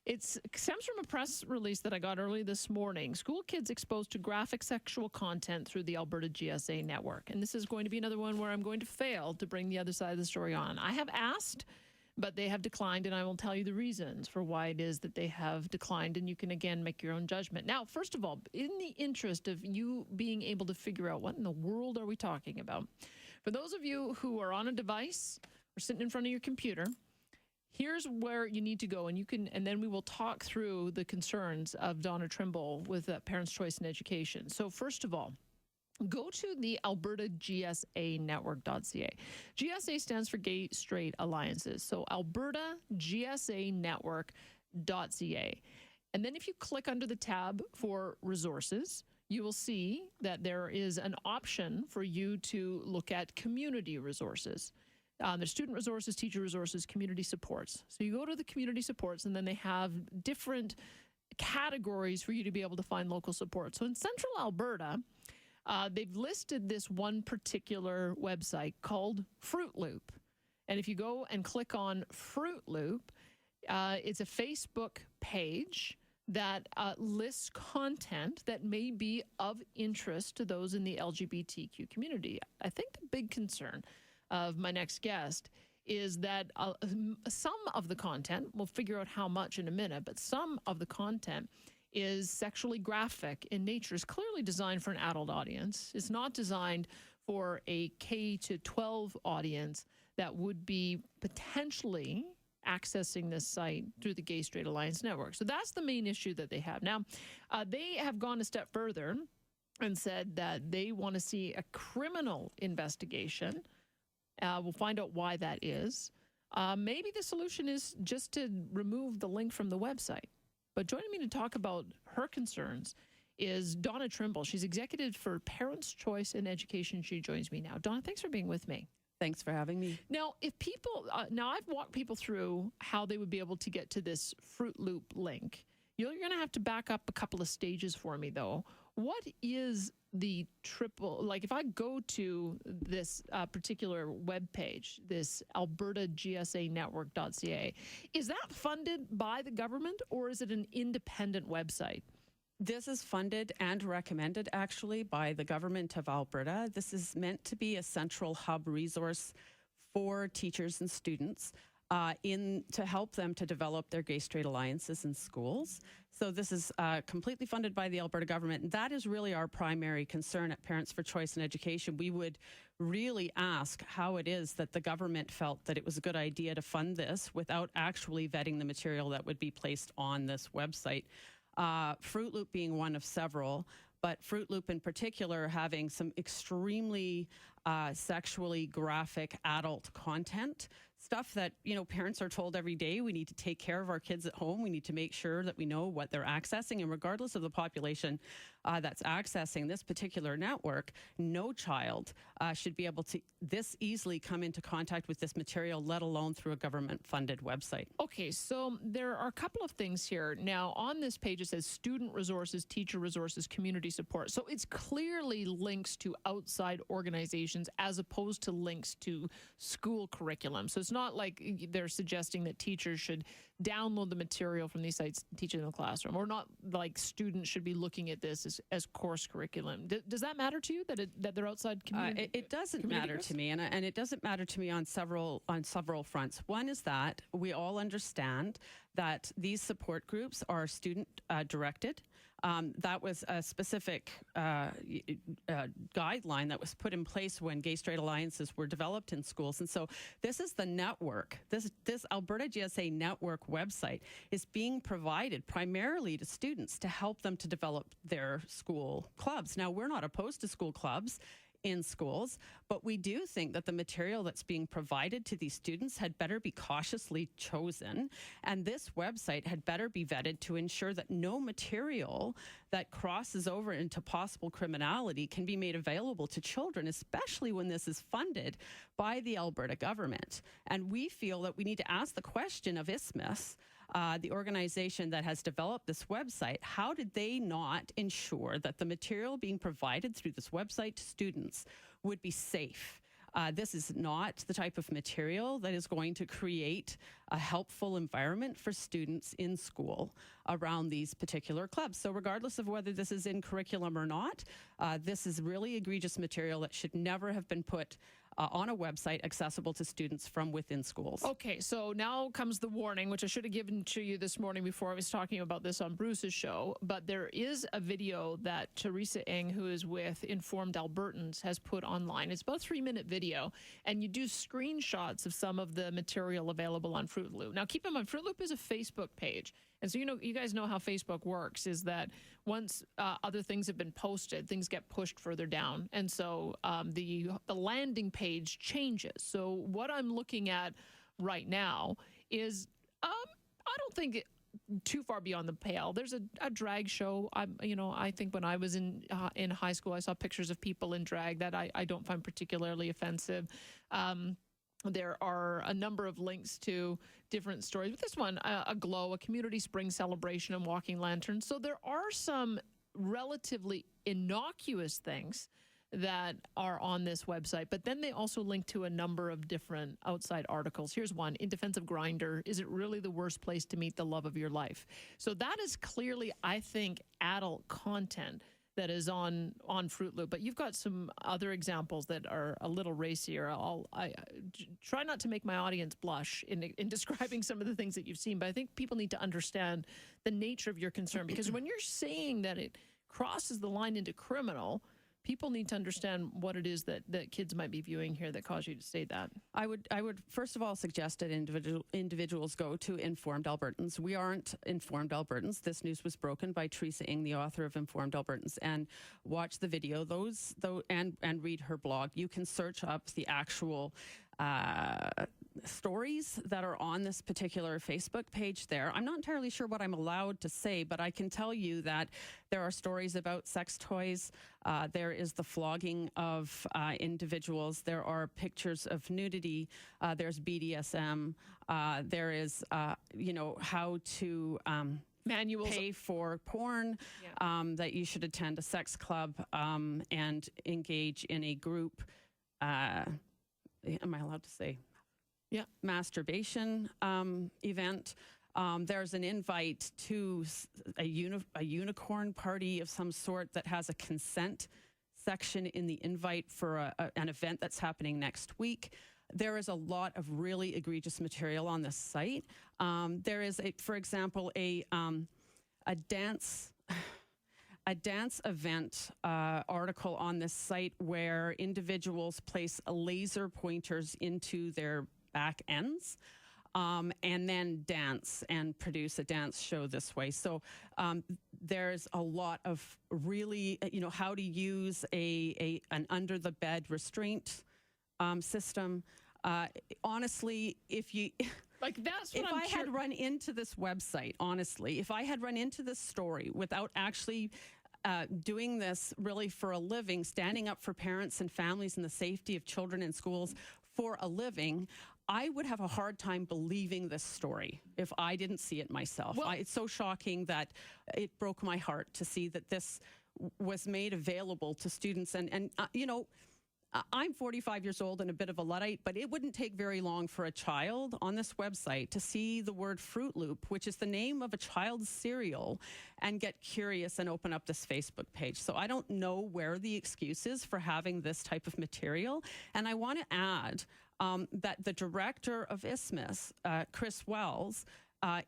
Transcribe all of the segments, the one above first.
It stems from a press release that I got early this morning. School kids exposed to graphic sexual content through the Alberta GSA network. And this is going to be another one where I'm going to fail to bring the other side of the story on. I have asked, but they have declined, and I will tell you the reasons for why it is that they have declined, and you can, again, make your own judgment. Now, first of all, in the interest of you being able to figure out what in the world are we talking about, for those of you who are on a device or sitting in front of your computer, here's where you need to go, and then we will talk through the concerns of Donna Trimble with Parents' Choice in Education. So first of all, go to the Alberta GSA Network.ca. GSA stands for Gay Straight Alliances. So Alberta GSA Network.ca. And then if you click under the tab for resources, you will see that there is an option for you to look at community resources. There's student resources, teacher resources, community supports. So you go to the community supports, and then they have different categories for you to be able to find local support. So in Central Alberta, they've listed this one particular website called Fruit Loop. And if you go and click on Fruit Loop, it's a Facebook page that lists content that may be of interest to those in the LGBTQ community. I think the big concern of my next guest is that some of the content, we'll figure out how much in a minute, but some of the content is sexually graphic in nature, is clearly designed for an adult audience. It's not designed for a K to 12 audience that would be potentially accessing this site through the Gay Straight Alliance Network. So that's the main issue that they have. Now, they have gone a step further and said that they want to see a criminal investigation. We'll find out why that is. Maybe the solution is just to remove the link from the website. But joining me to talk about her concerns is Donna Trimble. She's executive for Parents' Choice in Education. She joins me now. Donna, thanks for being with me. Thanks for having me. Now, if people, I've walked people through how they would be able to get to this Fruit Loop link. You're going to have to back up a couple of stages for me, though. What is the if I go to this particular web page, this Alberta GSA Network.ca, is that funded by the government, or is it an independent website? This is funded and recommended, actually, by the government of Alberta. This is meant to be a central hub resource for teachers and students to help them to develop their gay straight alliances in schools. So this is completely funded by the Alberta government. And that is really our primary concern at Parents for Choice in Education. We would really ask how it is that the government felt that it was a good idea to fund this without actually vetting the material that would be placed on this website. Fruit Loop being one of several, but Fruit Loop in particular having some extremely sexually graphic adult content, stuff that, parents are told every day. We need to take care of our kids at home. We need to make sure that we know what they're accessing. And regardless of the population that's accessing this particular network, no child should be able to this easily come into contact with this material, let alone through a government-funded website. Okay, so there are a couple of things here. Now, on this page, it says student resources, teacher resources, community support. So it's clearly links to outside organizations as opposed to links to school curriculum. So it's not like they're suggesting that teachers should download the material from these sites and teach it in the classroom, or not like students should be looking at this as course curriculum. Does that matter to you, that they're outside community? It doesn't matter to me, and it doesn't matter to me on several fronts. One is that we all understand that these support groups are student directed. That was a specific guideline that was put in place when gay straight alliances were developed in schools. And so this is the network. This Alberta GSA network website is being provided primarily to students to help them to develop their school clubs. Now, we're not opposed to school clubs in schools, but we do think that the material that's being provided to these students had better be cautiously chosen, and this website had better be vetted to ensure that no material that crosses over into possible criminality can be made available to children, especially when this is funded by the Alberta government. And we feel that we need to ask the question of ISMIS, the organization that has developed this website, how did they not ensure that the material being provided through this website to students would be safe? This is not the type of material that is going to create a helpful environment for students in school around these particular clubs. So regardless of whether this is in curriculum or not, this is really egregious material that should never have been put on a website accessible to students from within schools. Okay, so now comes the warning, which I should have given to you this morning before I was talking about this on Bruce's show, but there is a video that Teresa Ng, who is with Informed Albertans, has put online. It's about a 3-minute video, and you do screenshots of some of the material available on Fruit Loop. Now, keep in mind, Fruit Loop is a Facebook page. And so, you guys know how Facebook works, is that once other things have been posted, things get pushed further down. And so the landing page changes. So what I'm looking at right now is, I don't think too far beyond the pale. There's a drag show. I think when I was in high school, I saw pictures of people in drag that I don't find particularly offensive. There are a number of links to different stories. With this one, a glow, a community spring celebration, and walking lanterns. So there are some relatively innocuous things that are on this website, but then they also link to a number of different outside articles. Here's one: in defense of Grindr, is it really the worst place to meet the love of your life? So that is clearly, I think, adult content that is on Fruit Loop. But you've got some other examples that are a little racier. I try not to make my audience blush in describing some of the things that you've seen, but I think people need to understand the nature of your concern, because when you're saying that it crosses the line into criminal, people need to understand what it is that kids might be viewing here that cause you to say that. I would first of all suggest that individuals go to Informed Albertans. We aren't Informed Albertans. This news was broken by Teresa Ng, the author of Informed Albertans, and watch the video and read her blog. You can search up the actual stories that are on this particular Facebook page there. I'm not entirely sure what I'm allowed to say, but I can tell you that there are stories about sex toys. There is the flogging of individuals. There are pictures of nudity. There's BDSM. There is, how to manuals, pay for porn, that you should attend a sex club and engage in a group. Am I allowed to say? Yeah. Masturbation event. There's an invite to a unicorn party of some sort that has a consent section in the invite for an event that's happening next week. There is a lot of really egregious material on this site. There is, for example, a dance event article on this site where individuals place laser pointers into their back ends and then dance and produce a dance show this way. So there's a lot of really, how to use an under the bed restraint system. Honestly, if I had run into this website, honestly, if I had run into this story without actually doing this really for a living, standing up for parents and families and the safety of children in schools for a living, I would have a hard time believing this story if I didn't see it myself. Well, it's so shocking that it broke my heart to see that this was made available to students. And I'm 45 years old and a bit of a Luddite, but it wouldn't take very long for a child on this website to see the word Fruit Loop, which is the name of a child's cereal, and get curious and open up this Facebook page. So I don't know where the excuse is for having this type of material. And I want to add that the director of ISMIS, Chris Wells,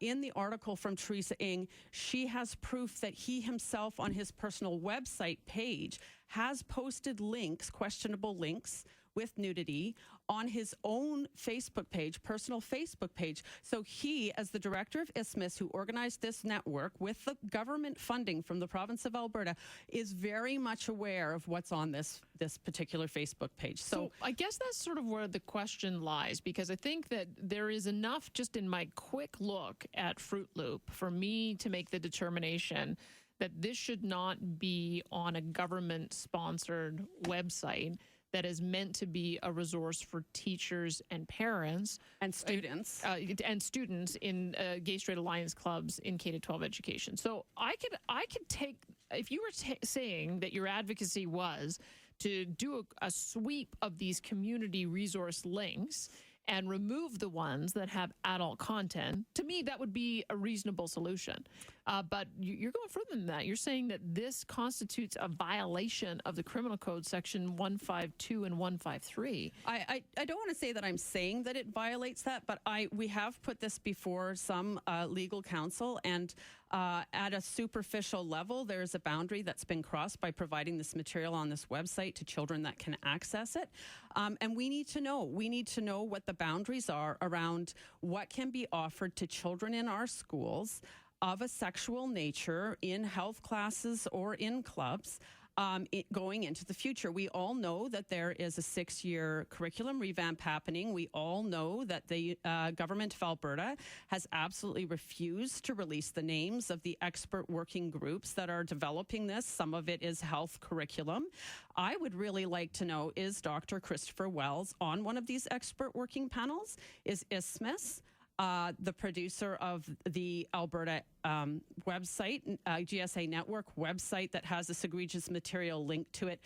in the article from Teresa Ng, she has proof that he himself on his personal website page has posted links, questionable links with nudity on his own Facebook page, personal Facebook page. So he, as the director of ISMIS, who organized this network with the government funding from the province of Alberta, is very much aware of what's on this particular Facebook page. So I guess that's sort of where the question lies, because I think that there is enough just in my quick look at Fruit Loop for me to make the determination that this should not be on a government-sponsored website that is meant to be a resource for teachers and parents and students in gay straight alliance clubs in K-12 education. So I could take, if you were saying that your advocacy was to do a sweep of these community resource links and remove the ones that have adult content. To me, that would be a reasonable solution. But you're going further than that. You're saying that this constitutes a violation of the Criminal Code section 152 and 153. I don't want to say that I'm saying that it violates that, but we have put this before some legal counsel, and at a superficial level, there's a boundary that's been crossed by providing this material on this website to children that can access it. And we need to know. We need to know what the boundaries are around what can be offered to children in our schools of a sexual nature in health classes or in clubs. Going into the future. We all know that there is a 6-year curriculum revamp happening. We all know that the government of Alberta has absolutely refused to release the names of the expert working groups that are developing this. Some of it is health curriculum. I would really like to know, is Dr. Christopher Wells on one of these expert working panels? Is Isthmus, the producer of the Alberta website, GSA Network website that has this egregious material linked to it,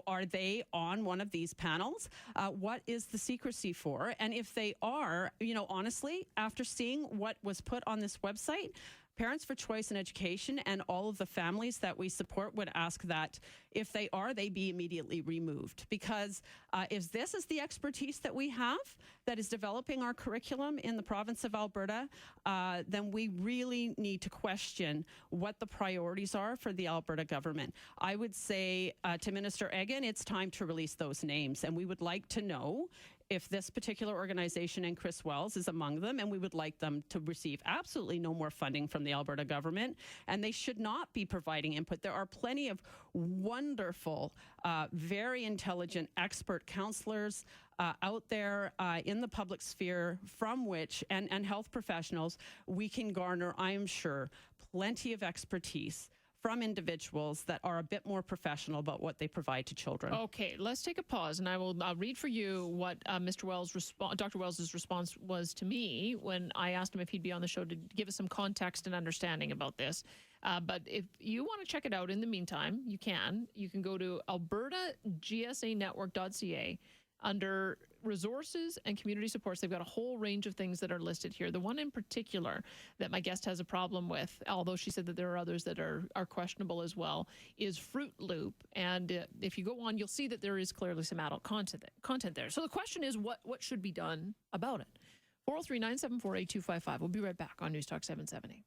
are they on one of these panels? What is the secrecy for? And if they are, honestly, after seeing what was put on this website, Parents for Choice in Education and all of the families that we support would ask that if they are, they be immediately removed. Because if this is the expertise that we have that is developing our curriculum in the province of Alberta, then we really need to question what the priorities are for the Alberta government. I would say to Minister Egan, it's time to release those names, and we would like to know if this particular organization and Chris Wells is among them, and we would like them to receive absolutely no more funding from the Alberta government, and they should not be providing input. There are plenty of wonderful, very intelligent expert counselors out there in the public sphere from which, and health professionals, we can garner, I am sure, plenty of expertise from individuals that are a bit more professional about what they provide to children. Okay, let's take a pause, and I'll read for you what Dr. Wells' response was to me when I asked him if he'd be on the show to give us some context and understanding about this. But if you want to check it out in the meantime, you can. You can go to albertagsanetwork.ca. Under resources and community supports, they've got a whole range of things that are listed here. The one in particular that my guest has a problem with, although she said that there are others that are questionable as well, is Fruit Loop. And if you go on, you'll see that there is clearly some adult content there. So the question is, what should be done about it? 403-974-8255. We'll be right back on News Talk 770.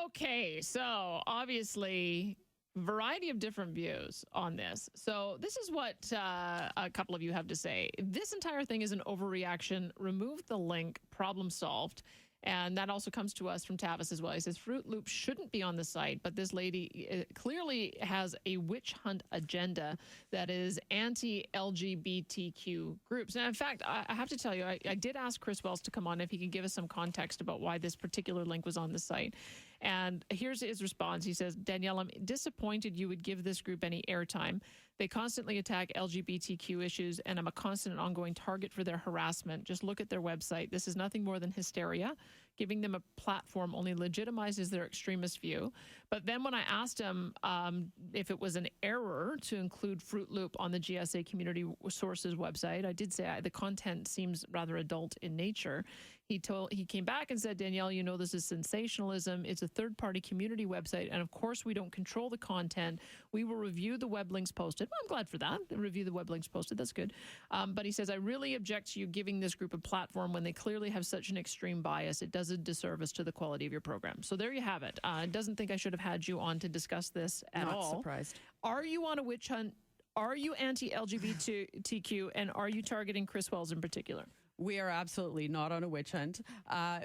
Okay, so obviously variety of different views on this. So this is what a couple of you have to say. This entire thing is an overreaction. Remove the link. Problem solved. And that also comes to us from Tavis as well. He says, Fruit Loop shouldn't be on the site, but this lady clearly has a witch hunt agenda that is anti-LGBTQ groups. And in fact, I have to tell you, I did ask Chris Wells to come on if he could give us some context about why this particular link was on the site. And here's his response. He says, Danielle, I'm disappointed you would give this group any airtime. They constantly attack LGBTQ issues, and I'm a constant and ongoing target for their harassment. Just look at their website. This is nothing more than hysteria. Giving them a platform only legitimizes their extremist view. But then when I asked him if it was an error to include Fruit Loop on the GSA Community Sources website, I did say the content seems rather adult in nature. He came back and said, Danielle, you know this is sensationalism. It's a third-party community website, and of course we don't control the content. We will review the web links posted. Well, I'm glad for that. Review the web links posted. That's good. But he says, I really object to you giving this group a platform when they clearly have such an extreme bias. It does a disservice to the quality of your program. So there you have it. Doesn't think I should have had you on to discuss this at all. Not surprised. Are you on a witch hunt? Are you anti-LGBTQ? And are you targeting Chris Wells in particular? We are absolutely not on a witch hunt.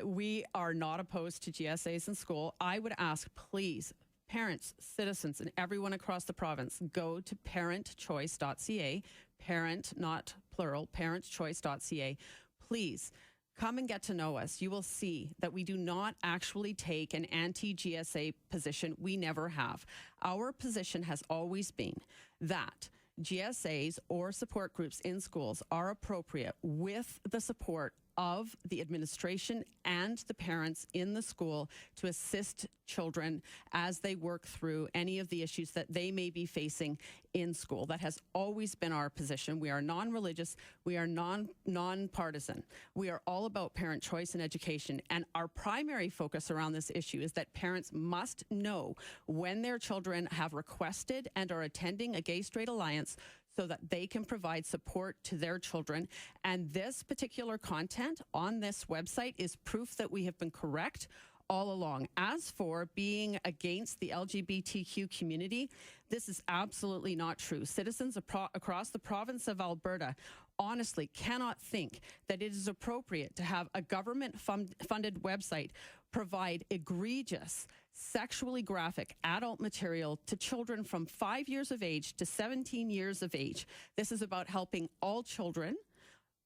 We are not opposed to GSAs in school. I would ask, please, parents, citizens, and everyone across the province, go to parentchoice.ca, parent, not plural, parentchoice.ca. Please, come and get to know us. You will see that we do not actually take an anti-GSA position. We never have. Our position has always been that GSAs or support groups in schools are appropriate with the support of the administration and the parents in the school to assist children as they work through any of the issues that they may be facing in school. That has always been our position. We are non-religious. We are non-partisan. We are all about parent choice in education. And our primary focus around this issue is that parents must know when their children have requested and are attending a gay-straight alliance so that they can provide support to their children. And this particular content on this website is proof that we have been correct all along. As for being against the LGBTQ community, this is absolutely not true. Citizens across the province of Alberta honestly cannot think that it is appropriate to have a government-funded website provide egregious, sexually graphic adult material to children from 5 years of age to 17 years of age. This is about helping all children,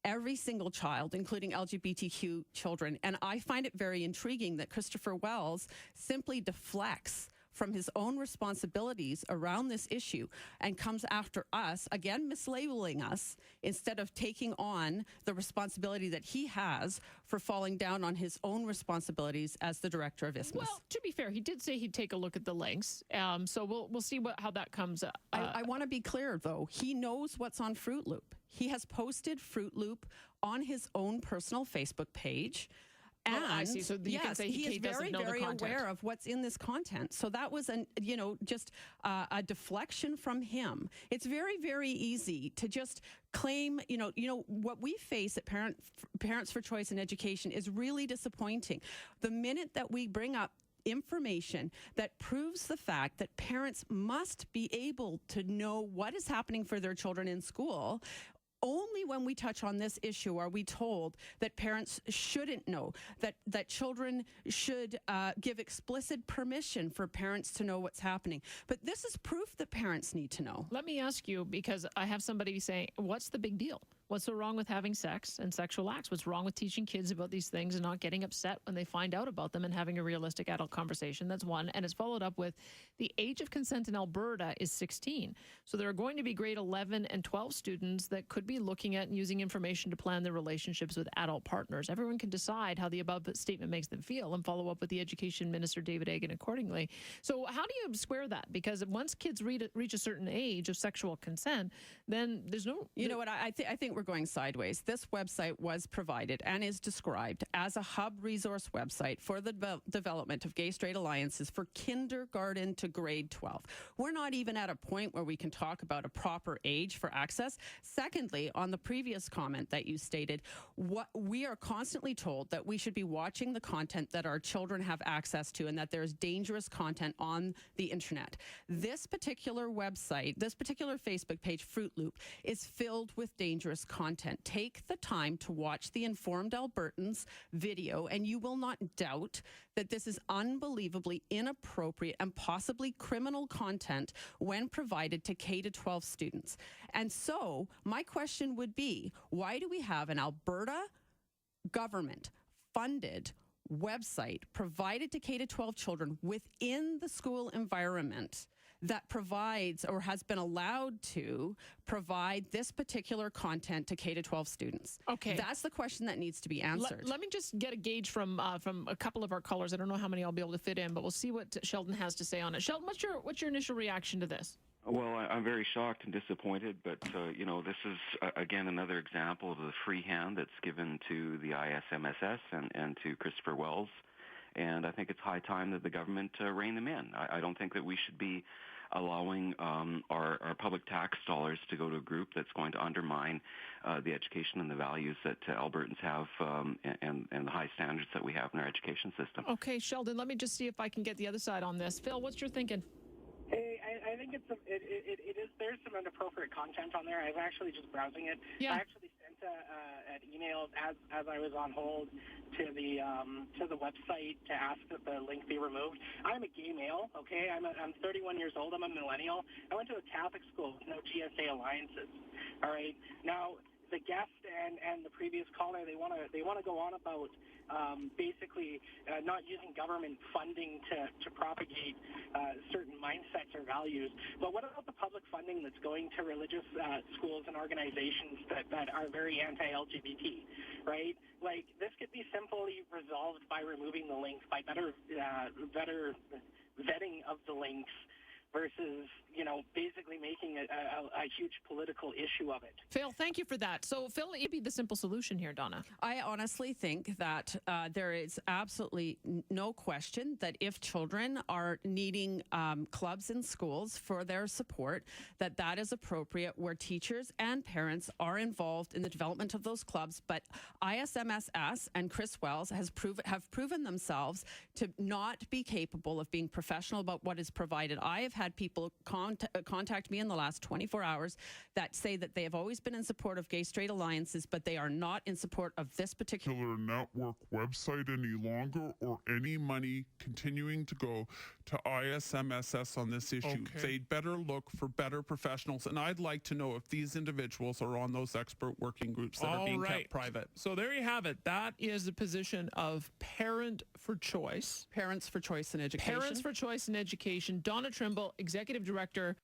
every single child, including LGBTQ children. And I find it very intriguing that Christopher Wells simply deflects from his own responsibilities around this issue and comes after us, again mislabeling us, instead of taking on the responsibility that he has for falling down on his own responsibilities as the director of ISMS. Well, to be fair, he did say he'd take a look at the links. So we'll see how that comes up. I want to be clear, though. He knows what's on Fruit Loop. He has posted Fruit Loop on his own personal Facebook page. And I see. So you can say he is very, very content. aware of what's in this content. So that was just a deflection from him. It's very, very easy to just claim, what we face at Parents for Choice in Education is really disappointing. The minute that we bring up information that proves the fact that parents must be able to know what is happening for their children in school, only when we touch on this issue are we told that parents shouldn't know, that children should give explicit permission for parents to know what's happening. But this is proof that parents need to know. Let me ask you, because I have somebody saying, what's the big deal? What's so wrong with having sex and sexual acts? What's wrong with teaching kids about these things and not getting upset when they find out about them and having a realistic adult conversation? That's one. And it's followed up with the age of consent in Alberta is 16. So there are going to be grade 11 and 12 students that could be looking at and using information to plan their relationships with adult partners. Everyone can decide how the above statement makes them feel and follow up with the Education Minister, David Egan, accordingly. So how do you square that? Because once kids reach a certain age of sexual consent, then there's no... You know what? I think we're going sideways. This website was provided and is described as a hub resource website for the development of gay-straight alliances for kindergarten to grade 12. We're not even at a point where we can talk about a proper age for access. Secondly, on the previous comment that you stated, we are constantly told that we should be watching the content that our children have access to and that there's dangerous content on the internet. This particular website, this particular Facebook page, Fruit Loop, is filled with dangerous content. Take the time to watch the Informed Albertans video and you will not doubt that this is unbelievably inappropriate and possibly criminal content when provided to K-12 students. And so my question would be, why do we have an Alberta government funded website provided to K-12 children within the school environment that provides or has been allowed to provide this particular content to K-12 students? Okay. That's the question that needs to be answered. Let me just get a gauge from a couple of our callers. I don't know how many I'll be able to fit in, but we'll see what Sheldon has to say on it. Sheldon, what's your initial reaction to this? Well, I'm very shocked and disappointed, but, this is, again, another example of the free hand that's given to the ISMSS and to Christopher Wells. And I think it's high time that the government rein them in. I don't think that we should be allowing our public tax dollars to go to a group that's going to undermine the education and the values that Albertans have and the high standards that we have in our education system. Okay, Sheldon, let me just see if I can get the other side on this. Phil, what's your thinking? Hey, I think it is. There's some inappropriate content on there. I was actually just browsing it. Yeah. I actually sent an email as I was on hold to the website to ask that the link be removed. I'm a gay male. Okay, I'm 31 years old. I'm a millennial. I went to a Catholic school with no GSA alliances. All right. Now the guest and the previous caller, they want to go on about basically not using government funding to propagate certain mindsets or values. But what about the public funding that's going to religious schools and organizations that are very anti-LGBT, right? Like, this could be simply resolved by removing the links, by better vetting of the links, versus, basically making a huge political issue of it. Phil, thank you for that. So, Phil, it'd be the simple solution here, Donna. I honestly think that there is absolutely no question that if children are needing clubs in schools for their support, that is appropriate, where teachers and parents are involved in the development of those clubs. But ISMSS and Chris Wells have proven themselves to not be capable of being professional about what is provided. I have had people contact me in the last 24 hours that say that they have always been in support of gay-straight alliances, but they are not in support of this particular network website any longer, or any money continuing to go to ISMSS on this issue. Okay. They'd better look for better professionals, and I'd like to know if these individuals are on those expert working groups that are being kept private. So there you have it. That is the position of Parent for Choice. Parents for Choice in Education. Parents for Choice in Education. Donna Trimble, Executive Director